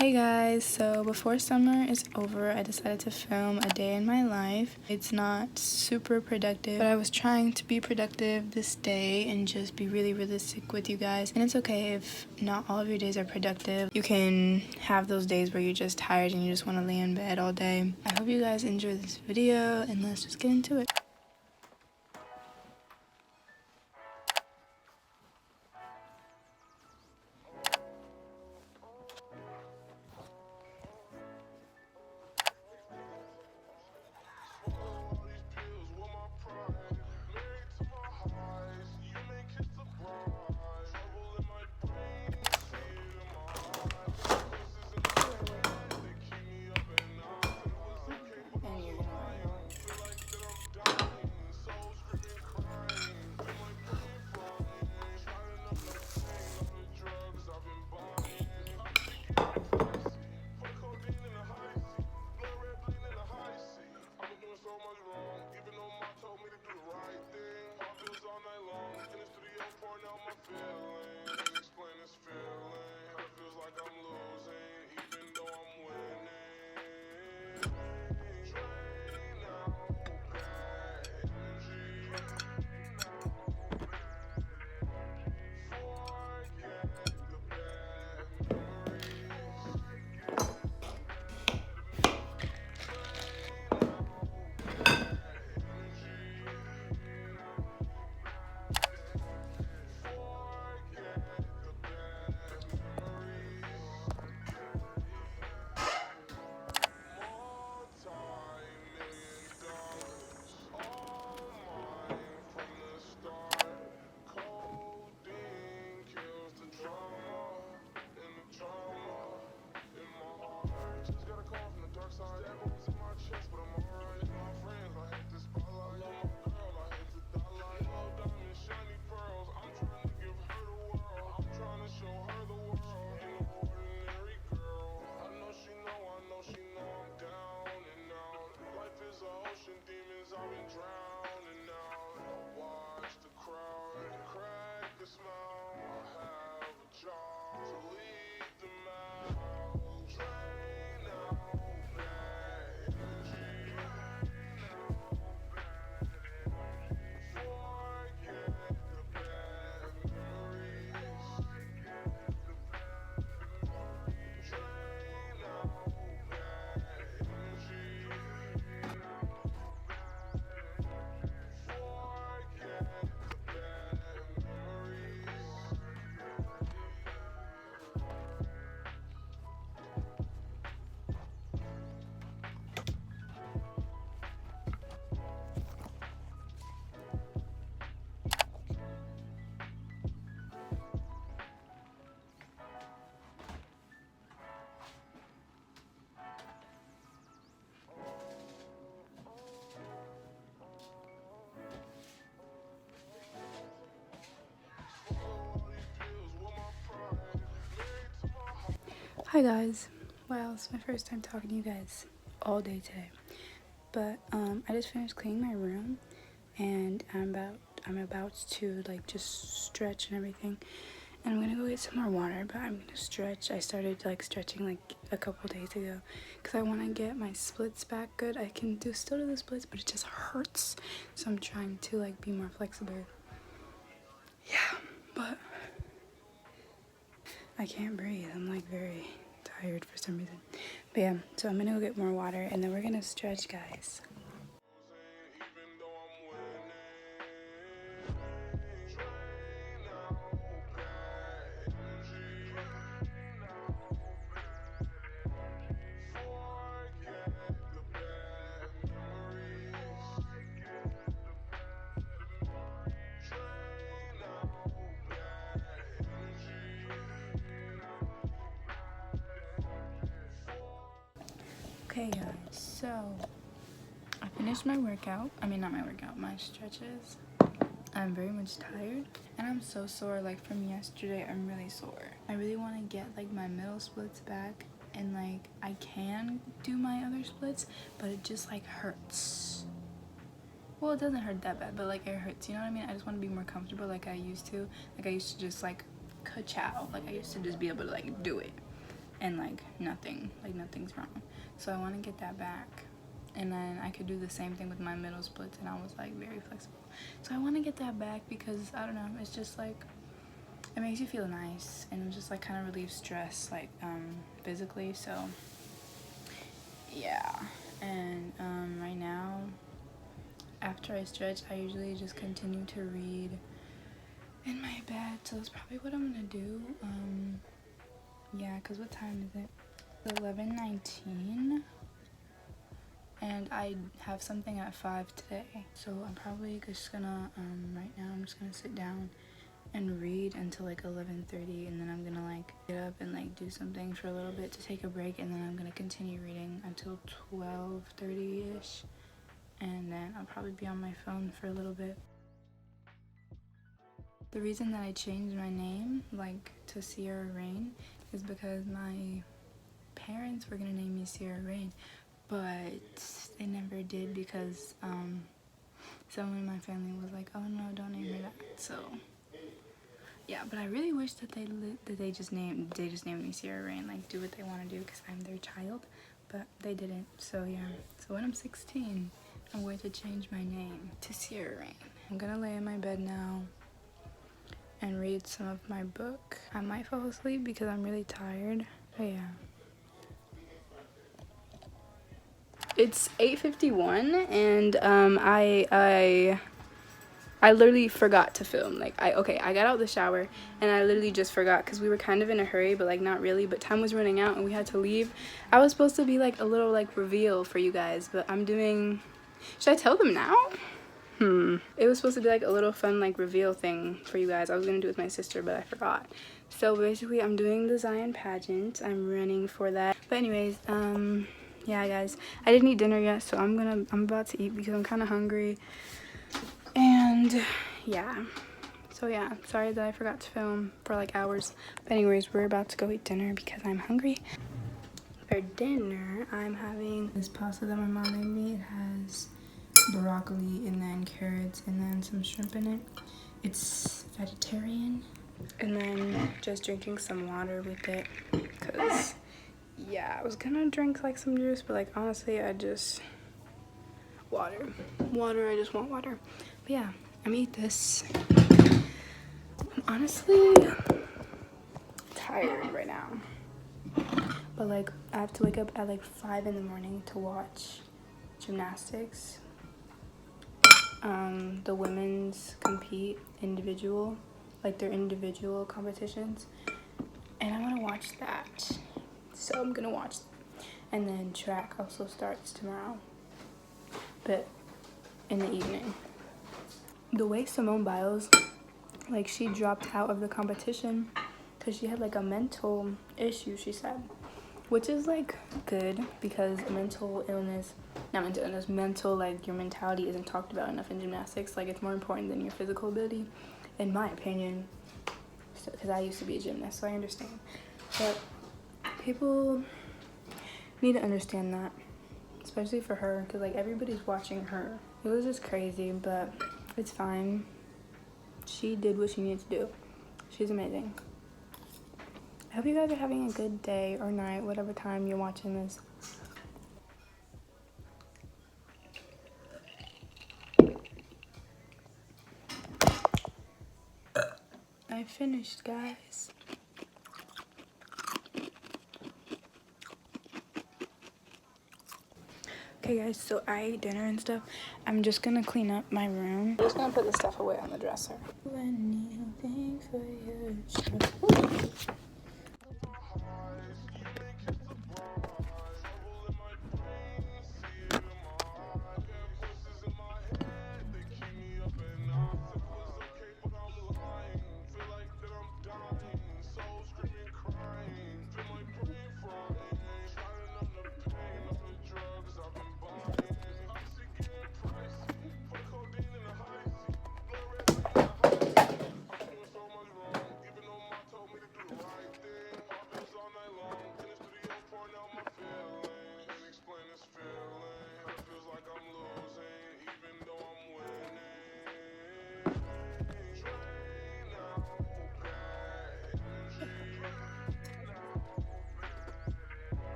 Hey guys, so before summer is over, I decided to film a day in my life. It's not super productive, but I was trying to be productive this day and just be really realistic with you guys. And it's okay if not all of your days are productive. You can have those days where you're just tired and you just want to lay in bed all day. I hope you guys enjoy this video and let's just get into it. Hi guys. Wow, it's my first time talking to you guys all day today. But I just finished cleaning my room and I'm about to like just stretch and everything. And I'm gonna go get some more water, but I'm gonna stretch. I started like stretching like a couple days ago because I want to get my splits back good. I can still do the splits, but it just hurts. So I'm trying to like be more flexible. Yeah, but I can't breathe. I'm like very tired for some reason. But yeah, so I'm gonna go get more water and then we're gonna stretch, guys. Okay guys, so I finished my workout. I mean not my workout, my stretches. I'm very much tired and I'm so sore. Like from yesterday, I'm really sore. I really want to get like my middle splits back and like I can do my other splits, but it just like hurts. Well, it doesn't hurt that bad, but like it hurts, you know what I mean? I just want to be more comfortable like I used to. Like I used to just like ka-chow. Like I used to just be able to like do it. and like nothing's wrong. So I want to get that back, and then I could do the same thing with my middle splits, and I was like very flexible. So I want to get that back because I don't know, it's just like it makes you feel nice, and it just like kind of relieves stress like physically. So yeah. And right now, after I stretch, I usually just continue to read in my bed. So that's probably what I'm gonna do. Yeah, because what time is it? It's 11:19, and I have something at 5 today. So I'm probably just gonna right now I'm just gonna sit down and read until like 11:30, and then I'm gonna like get up and like do something for a little bit to take a break, and then I'm gonna continue reading until 12:30ish, and then I'll probably be on my phone for a little bit. The reason that I changed my name like to Sierra-Rayne is because my parents were gonna name me Sierra-Rayne, but they never did because someone in my family was like, oh no, don't name her that. So yeah, but I really wish that they just named me Sierra-Rayne, like do what they want to do because I'm their child, but they didn't. So yeah, so when I'm 16, I'm going to change my name to Sierra-Rayne. I'm gonna lay in my bed now and read some of my book. I might fall asleep because I'm really tired, but yeah. It's 8:51, and I literally forgot to film. Like I got out of the shower and I literally just forgot because we were kind of in a hurry, but like not really, but time was running out and we had to leave. I was supposed to be like a little like reveal for you guys, but I'm doing, should I tell them now? It was supposed to be like a little fun like reveal thing for you guys. I was gonna do it with my sister, but I forgot. So basically I'm doing the Zion pageant. I'm running for that. But anyways, yeah guys, I didn't eat dinner yet, so I'm about to eat because I'm kind of hungry. And yeah, so yeah, sorry that I forgot to film for like hours, but anyways, we're about to go eat dinner because I'm hungry. For dinner, I'm having this pasta that my mom made me. It has broccoli and then carrots and then some shrimp in it. It's vegetarian. And then just drinking some water with it because yeah, I was gonna drink like some juice, but like honestly I just water, I just want water. But yeah, I'm gonna eat this. I'm honestly tired right now, but like I have to wake up at like 5 in the morning to watch gymnastics. The women's compete individual, like their individual competitions, and I want to watch that, so I'm gonna watch that. And then track also starts tomorrow, but in the evening. The way Simone Biles, like she dropped out of the competition because she had like a mental issue, she said, which is like good because mental like your mentality isn't talked about enough in gymnastics. Like it's more important than your physical ability, in my opinion, because I used to be a gymnast, so I understand. But people need to understand that, especially for her, because like everybody's watching her. It was just crazy, but it's fine. She did what she needed to do. She's amazing. I hope you guys are having a good day or night, whatever time you're watching this. I finished, guys. Okay guys, so I ate dinner and stuff. I'm just gonna clean up my room. I'm just gonna put the stuff away on the dresser. Anything for you.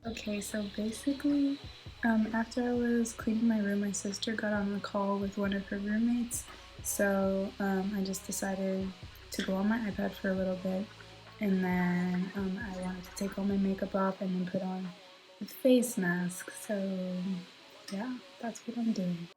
Okay, so basically, after I was cleaning my room, my sister got on a call with one of her roommates. So I just decided to go on my iPad for a little bit, and then I wanted to take all my makeup off and then put on a face mask. So yeah, that's what I'm doing.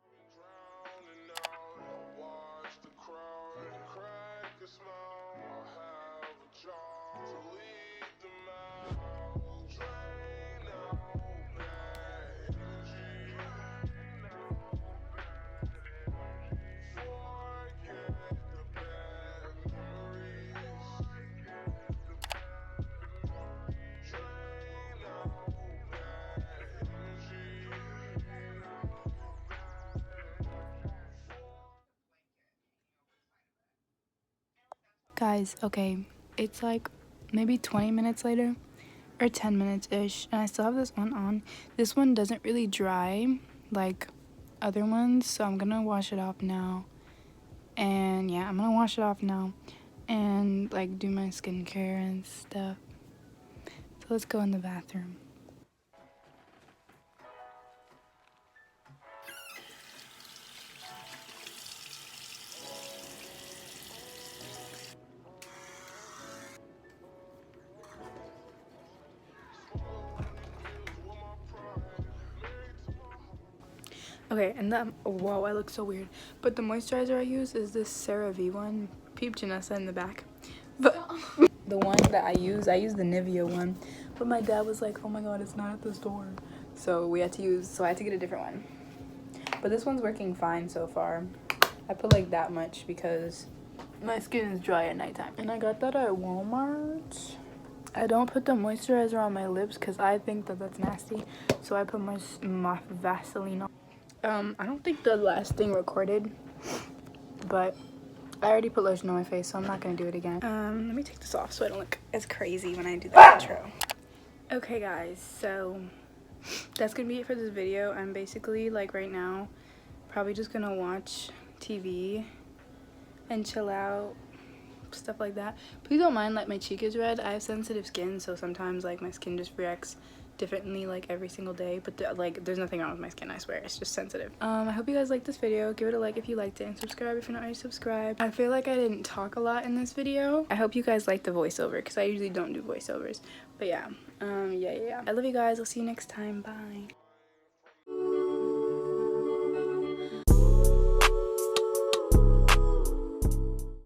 Guys, okay, it's like maybe 20 minutes later or 10 minutes ish, and I still have this one on. This one doesn't really dry like other ones, so I'm gonna wash it off now. And yeah, I'm gonna wash it off now and like do my skincare and stuff. So let's go in the bathroom. Okay, and then, whoa, I look so weird. But the moisturizer I use is this CeraVe one. Peep Janessa in the back. But the one that I use the Nivea one. But my dad was like, oh my god, it's not at the store. So I had to get a different one. But this one's working fine so far. I put like that much because my skin is dry at nighttime. And I got that at Walmart. I don't put the moisturizer on my lips because I think that that's nasty. So I put my Vaseline on. I don't think the last thing recorded, but I already put lotion on my face, so I'm not gonna do it again. Let me take this off so I don't look as crazy when I do the intro. Okay guys, so that's gonna be it for this video. I'm basically like right now probably just gonna watch TV and chill out, stuff like that. Please don't mind like my cheek is red. I have sensitive skin, so sometimes like my skin just reacts differently like every single day, but there's nothing wrong with my skin, I swear. It's just sensitive. I hope you guys liked this video. Give it a like if you liked it, and subscribe if you're not already subscribed. I feel like I didn't talk a lot in this video. I hope you guys liked the voiceover because I usually don't do voiceovers, but yeah. I love you guys. I'll see you next time. Bye.